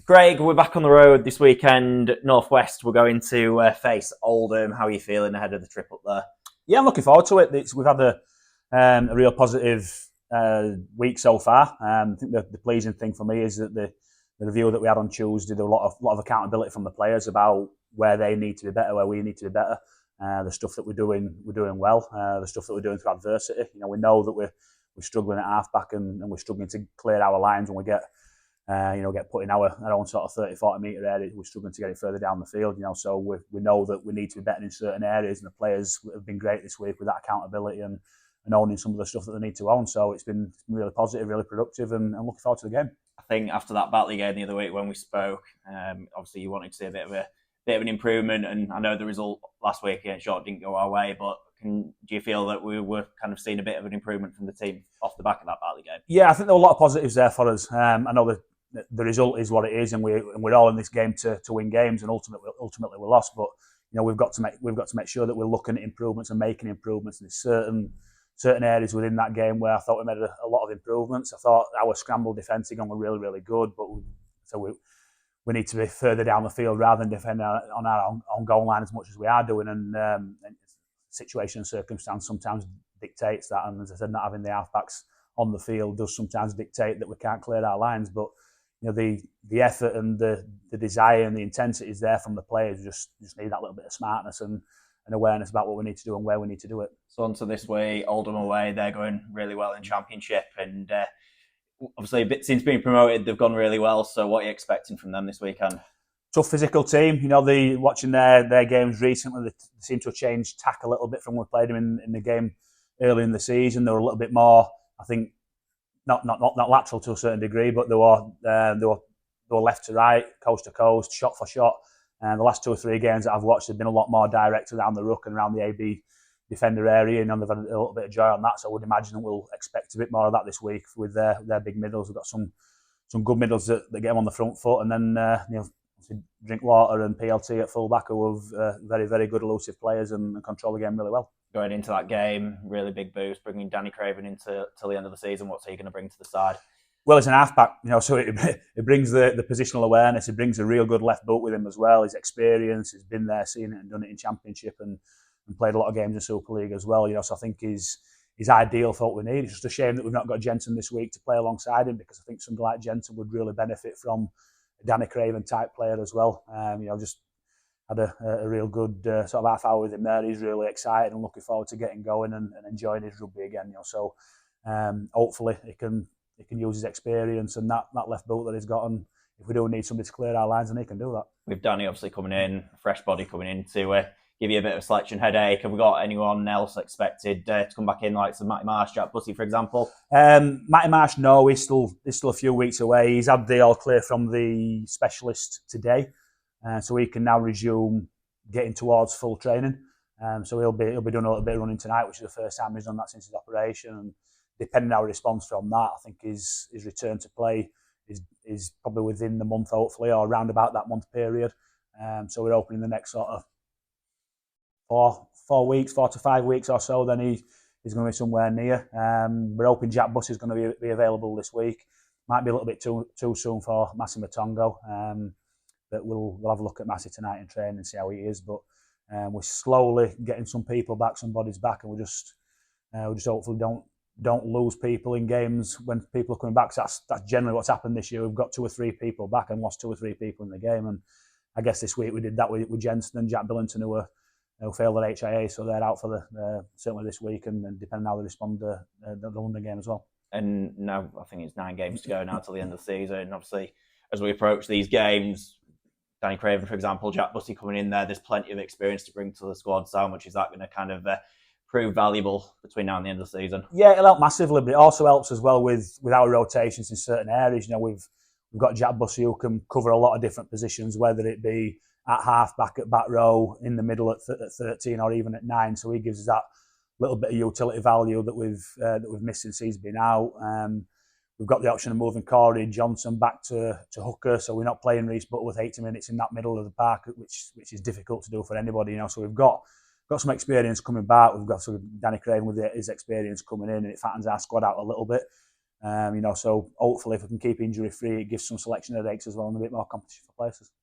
Greg, we're back on the road this weekend. Northwest, we're going to face Oldham. How are you feeling ahead of the trip up there? Yeah, I'm looking forward to it. We've had a real positive week so far. I think the pleasing thing for me is that the review that we had on Tuesday, there was a lot of accountability from the players about where they need to be better, where we need to be better. The stuff that we're doing well. The stuff that we're doing through adversity. We know that we're struggling at half-back and we're struggling to clear our lines when we get put in our own sort of 30, 40 metre area. We're struggling to get it further down the field, so we know that we need to be better in certain areas, and the players have been great this week with that accountability and owning some of the stuff that they need to own. So it's been really positive, really productive, and I'm looking forward to the game. I think after that Batley game the other week when we spoke, obviously you wanted to see a bit of an improvement, and I know the result last week against York didn't go our way, but do you feel that we were kind of seeing a bit of an improvement from the team off the back of that Batley game? Yeah, I think there were a lot of positives there for us. I know that the result is what it is, and we're all in this game to win games, and ultimately we're lost. But we've got to make sure that we're looking at improvements and making improvements. And there's certain areas within that game where I thought we made a lot of improvements. I thought our scramble defending were really, really good, but we need to be further down the field rather than defend on our own goal line as much as we are doing. And situation and circumstance sometimes dictates that. And as I said, not having the halfbacks on the field does sometimes dictate that we can't clear our lines. But the effort and the desire and the intensity is there from the players. We just need that little bit of smartness and awareness about what we need to do and where we need to do it. So on to this way, Oldham away, they're going really well in Championship, and obviously since being promoted, they've gone really well. So what are you expecting from them this weekend? Tough physical team. Watching their games recently, they seem to have changed tack a little bit from when we played them in the game early in the season. They were a little bit more, I think, not lateral to a certain degree, but they were left to right, coast to coast, shot for shot. And the last 2 or 3 games that I've watched have been a lot more direct around the ruck and around the AB defender area, and they've had a little bit of joy on that. So I would imagine that we'll expect a bit more of that this week with their big middles. We've got some good middles that get them on the front foot, and then Drinkwater and PLT at fullback, who are very, very good elusive players and control the game really well. Going into that game, really big boost, bringing Danny Craven into till the end of the season. What's he going to bring to the side? Well, it's an halfback, so it brings the positional awareness. It brings a real good left boot with him as well. His experience, he's been there, seen it, and done it in Championship, and played a lot of games in Super League as well. So I think he's ideal for what we need. It's just a shame that we've not got Jensen this week to play alongside him, because I think somebody like Jensen would really benefit from a Danny Craven type player as well. Just had a real good sort of half hour with him there. He's really excited and looking forward to getting going and enjoying his rugby again. So hopefully he can use his experience and that left boot that he's got, and if we do need somebody to clear our lines, then he can do that. With Danny obviously coming in, a fresh body coming in to give you a bit of a selection headache. Have we got anyone else expected to come back in, like some Matty Marsh, Jack Bussey, for example? Matty Marsh, no, he's still a few weeks away. He's had the all clear from the specialist today, so he can now resume getting towards full training. So he'll be doing a little bit of running tonight, which is the first time he's done that since his operation. And depending on our response from that, I think his return to play is probably within the month, hopefully, or around about that month period. So we're hoping in the next sort of 4 to 5 weeks or so, then he's going to be somewhere near. We're hoping Jack Buss is going to be available this week. Might be a little bit too soon for Massey Matongo, but we'll have a look at Massey tonight in training and see how he is. But we're slowly getting some people back, some bodies back, and we just hopefully don't lose people in games when people are coming back. So that's generally what's happened this year. We've got 2 or 3 people back and lost 2 or 3 people in the game, and I guess this week we did that with Jensen and Jack Billington, who failed their HIA, so they're out for certainly this week, and depending on how they respond to the London game as well. And now I think it's 9 games to go now till the end of the season. And obviously, as we approach these games, Danny Craven, for example, Jack Bussey coming in there, there's plenty of experience to bring to the squad. So how much is that going to kind of prove valuable between now and the end of the season? Yeah, it'll help massively, but it also helps as well with our rotations in certain areas. We've got Jack Bussey who can cover a lot of different positions, whether it be at half back, at back row, in the middle at 13, or even at 9. So he gives us that little bit of utility value that we've missed since he's been out. We've got the option of moving Corey Johnson back to hooker, so we're not playing Reece Butterworth 80 minutes in that middle of the park, which is difficult to do for anybody. So we've got some experience coming back. We've got sort of Danny Craven with his experience coming in, and it fattens our squad out a little bit. So hopefully if we can keep injury free, it gives some selection headaches as well and a bit more competition for places.